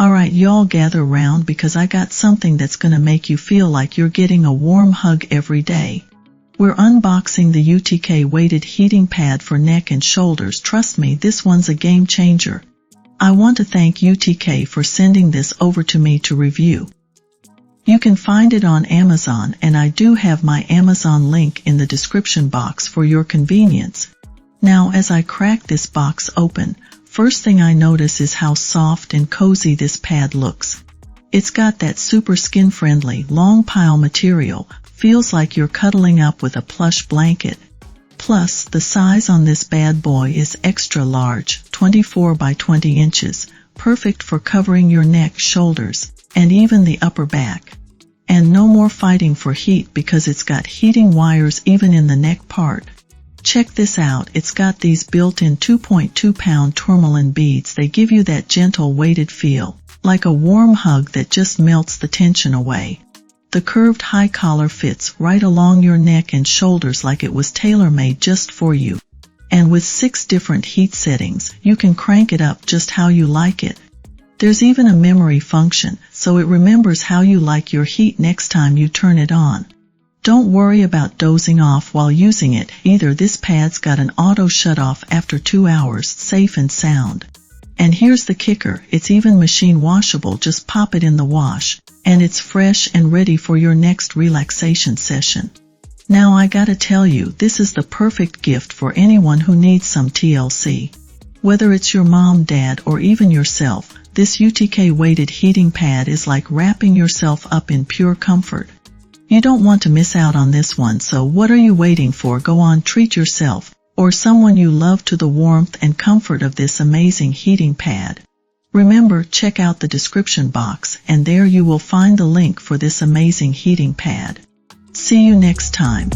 Alright, y'all gather round because I got something that's gonna make you feel like you're getting a warm hug every day. We're unboxing the UTK weighted heating pad for neck and shoulders. Trust me, this one's a game changer. I want to thank UTK for sending this over to me to review. You can find it on Amazon, and I do have my Amazon link in the description box for your convenience. Now, as I crack this box open, first thing I notice is how soft and cozy this pad looks. It's got that super skin-friendly, long pile material, feels like you're cuddling up with a plush blanket. Plus, the size on this bad boy is extra large, 24 by 20 inches, perfect for covering your neck, shoulders, and even the upper back. And no more fighting for heat because it's got heating wires even in the neck part. Check this out, it's got these built-in 2.2-pound tourmaline beads. They give you that gentle weighted feel, like a warm hug that just melts the tension away. The curved high collar fits right along your neck and shoulders like it was tailor-made just for you. And with 6 different heat settings, you can crank it up just how you like it. There's even a memory function, so it remembers how you like your heat next time you turn it on. Don't worry about dozing off while using it either. This pad's got an auto shut-off after 2 hours, safe and sound. And here's the kicker, it's even machine washable. Just pop it in the wash, and it's fresh and ready for your next relaxation session. Now I gotta tell you, this is the perfect gift for anyone who needs some TLC. Whether it's your mom, dad, or even yourself, this UTK weighted heating pad is like wrapping yourself up in pure comfort. You don't want to miss out on this one, so what are you waiting for? Go on, treat yourself, or someone you love, to the warmth and comfort of this amazing heating pad. Remember, check out the description box, and there you will find the link for this amazing heating pad. See you next time.